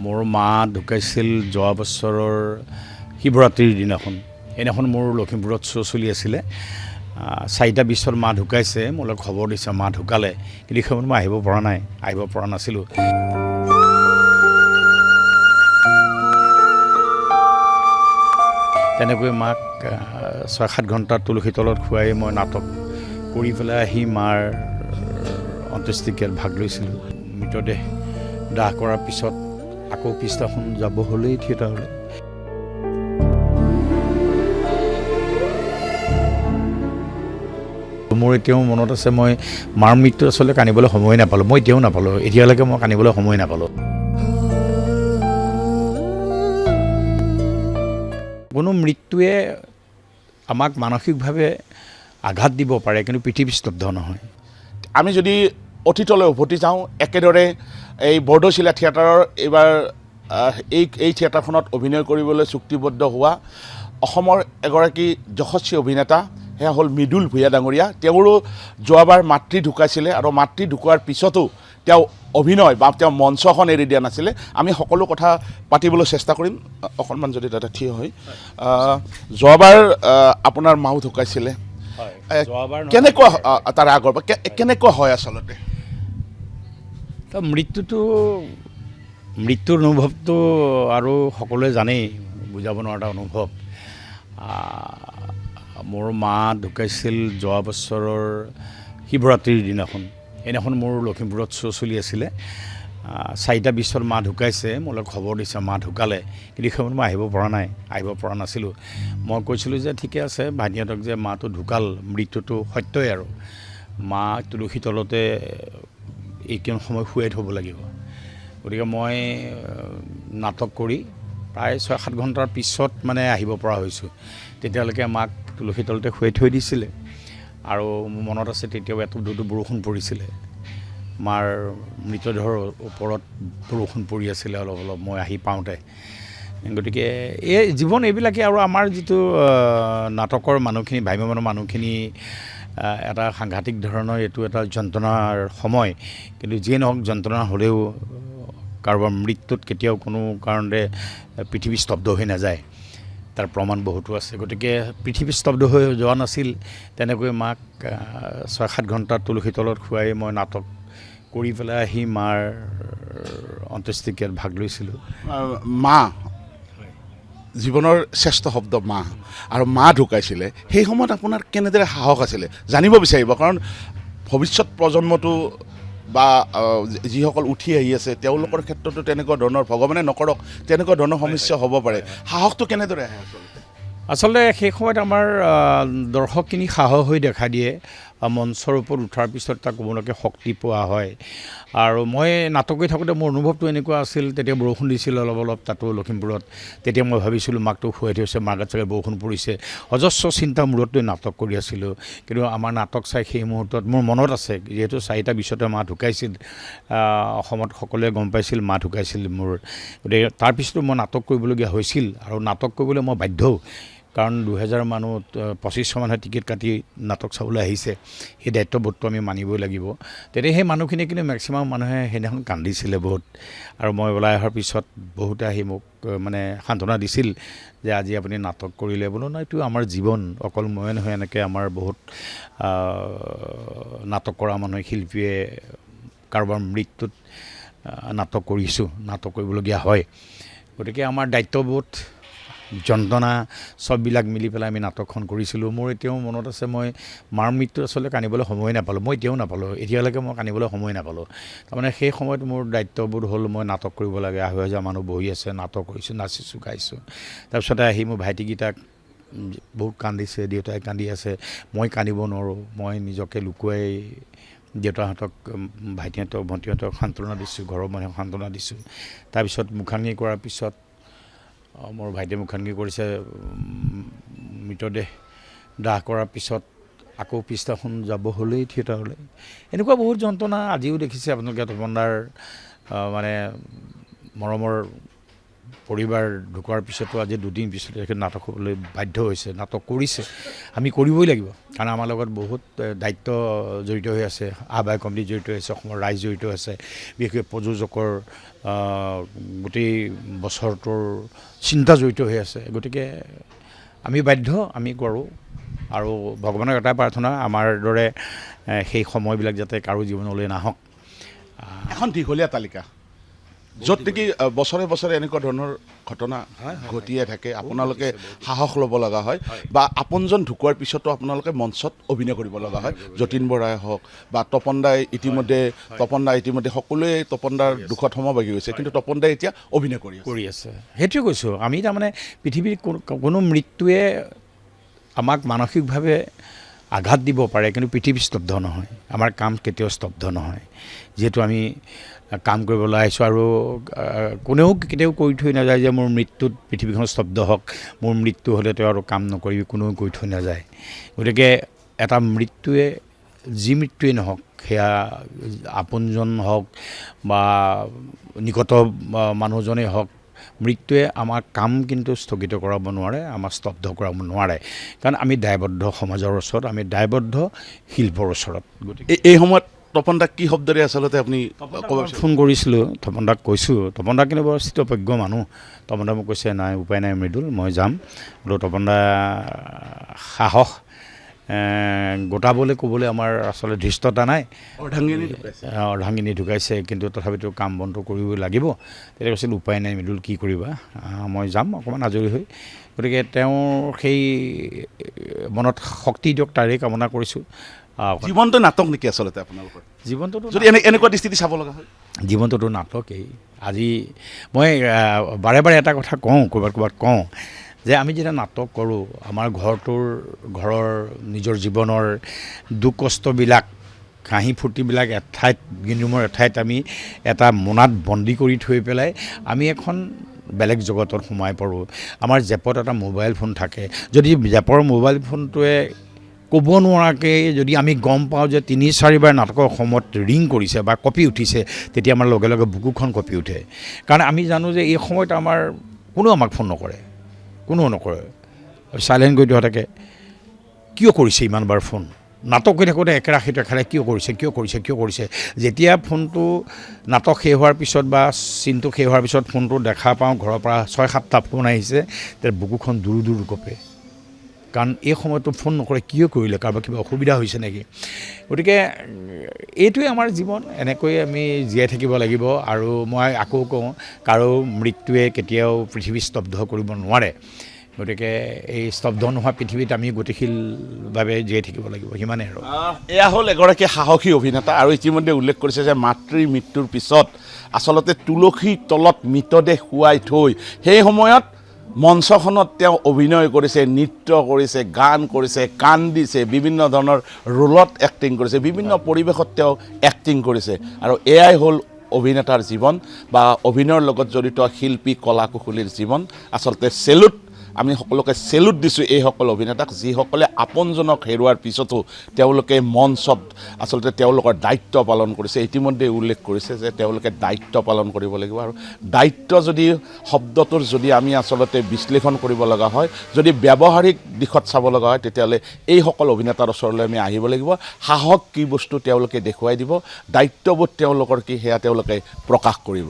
মোৰ মা ঢুকাইছিল যোৱা বছৰৰ শিৱৰাত্ৰিৰ দিনাখন। সেইদিনাখন মোৰ লখিমপুৰত শ্ব' চলি আছিলে। 4:20 মা ঢুকাইছে, মোলৈ খবৰ দিছে মা ঢুকালে, কিন্তু সেই সময়ত মই আহিব পৰা নাছিলোঁ। তেনেকৈ মাক 6-7 ঘণ্টা তুলসী তলত শুৱাই মই নাটক কৰি পেলাই আহি মাৰ অন্ত্যেষ্টিক্ৰিয়াত ভাগ লৈছিলোঁ। মৃতদেহ দাহ কৰাৰ পিছত আকৌ পিছদিনাখন যাব হ'লেই থিয়েটাৰলৈ। মোৰ এতিয়াও মনত আছে, মই মাৰ মৃত্যু আচলতে কান্দিবলৈ সময় নাপালোঁ। মই এতিয়াও নাপালোঁ, এতিয়ালৈকে মই কান্দিবলৈ সময় নাপালোঁ। কোনো মৃত্যুৱে আমাক মানসিকভাৱে আঘাত দিব পাৰে, কিন্তু পৃথিৱী স্তব্ধ নহয়। আমি যদি অতীতলৈ উভতি যাওঁ, একেদৰে এই বৰদৈচিলা থিয়েটাৰৰ এইবাৰ এই থিয়েটাৰখনত অভিনয় কৰিবলৈ চুক্তিবদ্ধ হোৱা অসমৰ এগৰাকী যশস্বী অভিনেতা, সেয়া হ'ল মৃদুল ভূঞা ডাঙৰীয়া। তেওঁৰো যোৱাবাৰ মাতৃ ঢুকাইছিলে আৰু মাতৃ ঢুকোৱাৰ পিছতো তেওঁ অভিনয় বা তেওঁ মঞ্চখন এৰি দিয়া নাছিলে। আমি সকলো কথা পাতিবলৈ চেষ্টা কৰিম। অকণমান যদি দাদা থিয় হয়, যোৱাবাৰ আপোনাৰ মাও ঢুকাইছিলে, কেনেকুৱা তাৰ আগৰ পৰা কেনেকুৱা হয় আচলতে? মৃত্যুৰ অনুভৱটো আৰু সকলোৱে জানেই, বুজাব নোৱাৰা এটা অনুভৱ। মোৰ মা ঢুকাইছিল যোৱা বছৰৰ শিৱৰাত্ৰিৰ দিনাখন। সেইদিনাখন মোৰ লখিমপুৰত শ্ব' চলি আছিলে। 4:20 মা ঢুকাইছে, মোলৈ খবৰ দিছে মা ঢুকালে, কিন্তু সেই সময়ত মই আহিব পৰা নাছিলোঁ। মই কৈছিলোঁ যে ঠিকে আছে ভাইটিহঁতক, যে মাটো ঢুকাল, মৃত্যুটো সত্যই আৰু মা তুলসী তলতে এইকণ সময় শুৱাই থ'ব লাগিব। গতিকে মই নাটক কৰি প্ৰায় 6-7 ঘণ্টাৰ পিছত মানে আহিব পৰা হৈছোঁ। তেতিয়ালৈকে মাক তুলসী তলতে শুৱাই থৈ দিছিলে। আৰু মোৰ মনত আছে, তেতিয়াও এটোপ-দুটোপ বৰষুণ পৰিছিলে। মাৰ মৃতদেহৰ ওপৰত বৰষুণ পৰি আছিলে অলপ অলপ মই আহি পাওঁতে। গতিকে এই জীৱন এইবিলাকেই। আৰু আমাৰ যিটো নাটকৰ মানুহখিনি, ভ্ৰাম্যমাণ মানুহখিনি এটা সাংঘাতিক ধৰণৰ এইটো এটা যন্ত্ৰণাৰ সময়। কিন্তু যিয়ে নহওক, যন্ত্ৰণা হ'লেও কাৰোবাৰ মৃত্যুত কেতিয়াও কোনো কাৰণতে পৃথিৱী স্তব্ধ হৈ নাযায়, তাৰ প্ৰমাণ বহুতো আছে। গতিকে পৃথিৱী স্তব্ধ হৈ যোৱা নাছিল। তেনেকৈ মাক 6-7 ঘণ্টা তুলসী তলত শুৱাই মই নাটক কৰি পেলাই আহি মাৰ অন্ত্যেষ্টিক্ৰিয়াত ভাগ লৈছিলোঁ। মা জীৱনৰ শ্ৰেষ্ঠ শব্দ মা, আৰু মা ঢুকাইছিলে, সেই সময়ত আপোনাৰ কেনেদৰে সাহস আছিলে জানিব বিচাৰিব। কাৰণ ভৱিষ্যত প্ৰজন্মটো বা যিসকল উঠি আহি আছে তেওঁলোকৰ ক্ষেত্ৰতো তেনেকুৱা ধৰণৰ, ভগৱানে নকৰক তেনেকুৱা ধৰণৰ সমস্যা হ'ব পাৰে। সাহসটো কেনেদৰে আহে আচলতে সেই সময়ত আমাৰ দৰ্শকখিনি সাহস হৈ দেখা দিয়ে। মঞ্চৰ ওপৰত উঠাৰ পিছত তাক কোনোবাকে শক্তি পোৱা হয়। আৰু মই নাটক কৰি থাকোঁতে মোৰ অনুভৱটো এনেকুৱা আছিল, তেতিয়া বৰষুণ দিছিল অলপ অলপ তাতো লখিমপুৰত। তেতিয়া মই ভাবিছিলোঁ মাকটো শুৱাই থৈছে, মাৰ গাত চাগে বৰষুণ পৰিছে। অজস্ৰ চিন্তা মূৰত লৈ নাটক কৰি আছিলোঁ। কিন্তু আমাৰ নাটক চাই সেই মুহূৰ্তত মোৰ মনত আছে, যিহেতু 4:20 মা ঢুকাইছিল, অসমত সকলোৱে গম পাইছিল মা ঢুকাইছিল মোৰ। গতিকে তাৰপিছতো মই নাটক কৰিবলগীয়া হৈছিল, আৰু নাটক কৰিবলৈ মই বাধ্যও। কাৰণ 2000 মানুহ, 2500 মানুহে টিকেট কাটি নাটক চাবলৈ আহিছে, সেই দায়িত্ববোধটো আমি মানিবই লাগিব। তেতিয়া সেই মানুহখিনি কিন্তু মেক্সিমাম মানুহে সেইদিনাখন কান্দিছিলে বহুত। আৰু মই ওলাই অহাৰ পিছত বহুতে আহি মোক মানে সান্ত্বনা দিছিল যে আজি আপুনি নাটক কৰিলে। বোলো নাই, এইটো আমাৰ জীৱন, অকল ময়ে নহয়, এনেকৈ আমাৰ বহুত নাটক কৰা মানুহে, শিল্পীয়ে কাৰোবাৰ মৃত্যুত নাটক কৰিছোঁ, নাটক কৰিবলগীয়া হয়। গতিকে আমাৰ দায়িত্ববোধ, যন্ত্ৰণা চববিলাক মিলি পেলাই আমি নাটকখন কৰিছিলোঁ। মোৰ এতিয়াও মনত আছে, মই মাৰ মৃত্যু আচলতে কান্দিবলৈ সময় নাপালোঁ। মই এতিয়াও নাপালোঁ, এতিয়ালৈকে মই কান্দিবলৈ সময় নাপালোঁ। তাৰমানে সেই সময়ত মোৰ দায়িত্ববোধ হ'ল, মই নাটক কৰিব লাগে। 2,500 মানুহ বহি আছে, নাটক কৰিছোঁ, নাচিছোঁ, গাইছোঁ। তাৰপিছতে আহি মোৰ ভাইটিকেইটাক বহুত কান্দিছে, দেউতাই কান্দি আছে, মই কান্দিব নোৱাৰোঁ। মই নিজকে লুকুৱাই দেউতাহঁতক, ভাইটিহঁতক, ভণ্টিহঁতক সান্ত্বনা দিছোঁ, ঘৰৰ মানুহক সান্ত্বনা দিছোঁ। তাৰপিছত মুখাগ্নি কৰাৰ পিছত মোৰ ভাইটিয়ে মুখাগ্নি কৰিছে। মৃতদেহ দাহ কৰাৰ পিছত আকৌ পিছদিনাখন যাব হ'লেই থিয়েটাৰলৈ। এনেকুৱা বহুত যন্ত্ৰণা আজিও দেখিছে আপোনালোকে। তপনদাৰ মানে মৰমৰ পৰিবাৰ ঢুকোৱাৰ পিছতো আজি 2 দিন পিছতে তেখেত নাটক হ'বলৈ বাধ্য হৈছে, নাটক কৰিছে। আমি কৰিবই লাগিব, কাৰণ আমাৰ লগত বহুত দায়িত্ব জড়িত হৈ আছে, আহ্বায়ক কমিটি জড়িত হৈ আছে, অসমৰ ৰাইজ জড়িত আছে, বিশেষকৈ প্ৰযোজকৰ গোটেই বছৰটোৰ চিন্তা জড়িত হৈ আছে। গতিকে আমি বাধ্য, আমি কৰোঁ। আৰু ভগৱানৰ এটাই প্ৰাৰ্থনা, আমাৰ দৰে সেই সময়বিলাক যাতে কাৰো জীৱনলৈ নাহক। এখন দীঘলীয়া তালিকা, য'ত নেকি বছৰে বছৰে এনেকুৱা ধৰণৰ ঘটনা ঘটিয়ে থাকে, আপোনালোকে সাহস ল'ব লগা হয়, বা আপোনজন ঢুকোৱাৰ পিছতো আপোনালোকে মঞ্চত অভিনয় কৰিব লগা হয়। যতীন বৰাই হওক বা তপন দাই ইতিমধ্যে সকলোৱে তপন দাৰ দুখত সমভাগী হৈছে, কিন্তু তপন দাই এতিয়া অভিনয় কৰি আছে। সেইটোৱে কৈছোঁ, আমি তাৰমানে পৃথিৱীৰ কোনো মৃত্যুৱে আমাক মানসিকভাৱে আঘাত দিব পাৰে, কিন্তু পৃথিৱী স্তব্ধ নহয়, আমাৰ কাম কেতিয়াও স্তব্ধ নহয়। যিহেতু আমি কাম কৰিবলৈ আহিছোঁ, আৰু কোনেও কেতিয়াও কৈ থৈ নাযায় যে মোৰ মৃত্যুত পৃথিৱীখন স্তব্ধ হওক, মোৰ মৃত্যু হ'লে তেওঁ আৰু কাম নকৰিবি, কোনেও কৈ থৈ নাযায়। গতিকে এটা মৃত্যুৱে, যি মৃত্যুৱেই নহওক, সেয়া আপোনজন হওক বা নিকট মানুহজনেই হওক, মৃত্যুৱে আমাৰ কাম কিন্তু স্থগিত কৰাব নোৱাৰে, আমাক স্তব্ধ কৰাব নোৱাৰে, কাৰণ আমি দায়বদ্ধ সমাজৰ ওচৰত, আমি দায়বদ্ধ শিল্পৰ ওচৰত। গতিকে এই সময়ত তপন দাক কি শব্দৰে আচলতে আপুনি ফোন কৰিছিলোঁ, তপন দাক কৈছোঁ, তপন দা কিন্তু বৰ স্থিতপ্ৰজ্ঞ মানুহ। তপন দা মোক কৈছে নাই, উপায় নাই মৃদুল, মই যাম। বোলো তপন দা সাহস গোটাবলৈ ক'বলৈ আমাৰ আচলতে ধৃষ্টতা নাই। অৰ্ধাংগিনী ঢুকাইছে, কিন্তু তথাপিতো কাম বনটো কৰিব লাগিব। তেতিয়া কৈছিল উপায় নাই মৃদুল, কি কৰিবা, মই যাম অকণমান আজৰি হৈ। গতিকে তেওঁৰ সেই মনত শক্তি দিয়ক, তাৰেই কামনা কৰিছোঁ। জীৱনটো নাটক নেকি আচলতে আপোনালোকৰ? জীৱনটোতো যদি এনেকুৱা দৃষ্টিতে চাব লগা হয়, জীৱনটোতো নাটকেই। আজি মই বাৰে বাৰে এটা কথা কওঁ, ক'ৰবাত কওঁ যে আমি যেতিয়া নাটক কৰোঁ, আমাৰ ঘৰৰ নিজৰ জীৱনৰ দুখ কষ্টবিলাক, হাঁহি ফূৰ্তিবিলাক এঠাইত, গিন্দুমৰ এঠাইত আমি এটা মোনাত বন্দী কৰি থৈ পেলাই আমি এখন বেলেগ জগতত সোমাই পৰোঁ। আমাৰ জেপত এটা মোবাইল ফোন থাকে, যদি জেপৰ মোবাইল ফোনটোৱে ক'ব নোৱাৰাকৈ যদি আমি গম পাওঁ যে 3-4 বাৰ নাটকৰ সময়ত ৰিং কৰিছে বা কঁপি উঠিছে, তেতিয়া আমাৰ লগে লগে বুকুখন কঁপি উঠে। কাৰণ আমি জানো যে এই সময়ত কোনেও আমাক ফোন নকৰে, কোনেও নকৰে, চাইলেণ্ট কৰি দিয়া থাকে। কিয় কৰিছে ইমানবাৰ ফোন? নাটক কৰি থাকোঁতে একেৰাশীতে কিয় কৰিছে। যেতিয়া ফোনটো নাটক শেষ হোৱাৰ পিছত বা চিনটো শেষ হোৱাৰ পিছত ফোনটো দেখা পাওঁ, ঘৰৰ পৰা 6-7টা ফোন আহিছে, তেতিয়া বুকুখন দূৰ কঁপে। কাৰণ এই সময়তো ফোন নকৰে, কিয় কৰিলে, কাৰোবাৰ কিবা অসুবিধা হৈছে নেকি? গতিকে এইটোৱে আমাৰ জীৱন, এনেকৈয়ে আমি জীয়াই থাকিব লাগিব। আৰু মই আকৌ কওঁ, কাৰো মৃত্যুৱে কেতিয়াও পৃথিৱী স্তব্ধ কৰিব নোৱাৰে। গতিকে এই স্তব্ধ নোহোৱা পৃথিৱীত আমি গতিশীলভাৱে জীয়াই থাকিব লাগিব, সিমানেই আৰু। এয়া হ'ল এগৰাকী সাহসী অভিনেতা, আৰু ইতিমধ্যে উল্লেখ কৰিছে যে মাতৃৰ মৃত্যুৰ পিছত আচলতে তুলসীৰ তলত মৃতদেহ শুৱাই থৈ সেই সময়ত মঞ্চখনত তেওঁ অভিনয় কৰিছে, নৃত্য কৰিছে, গান কৰিছে, কান্দিছে, বিভিন্ন ধৰণৰ ৰোলত এক্টিং কৰিছে, বিভিন্ন পৰিৱেশত তেওঁ এক্টিং কৰিছে। আৰু এয়াই হ'ল অভিনেতাৰ জীৱন বা অভিনয়ৰ লগত জড়িত শিল্পী কলা কুশলীৰ জীৱন। আচলতে চেলুট, আমি সকলোকে চেলুট দিছোঁ এইসকল অভিনেতাক, যিসকলে আপোনজনক হেৰুৱাৰ পিছতো তেওঁলোকে মঞ্চত আচলতে তেওঁলোকৰ দায়িত্ব পালন কৰিছে। ইতিমধ্যে উল্লেখ কৰিছে যে তেওঁলোকে দায়িত্ব পালন কৰিব লাগিব, আৰু দায়িত্ব যদি শব্দটোৰ যদি আমি আচলতে বিশ্লেষণ কৰিব লগা হয়, যদি ব্যৱহাৰিক দিশত চাব লগা হয়, তেতিয়াহ'লে এইসকল অভিনেতাৰ ওচৰলৈ আমি আহিব লাগিব। সাহস কি বস্তু তেওঁলোকে দেখুৱাই দিব, দায়িত্ববোধ তেওঁলোকৰ কি সেয়া তেওঁলোকে প্ৰকাশ কৰিব।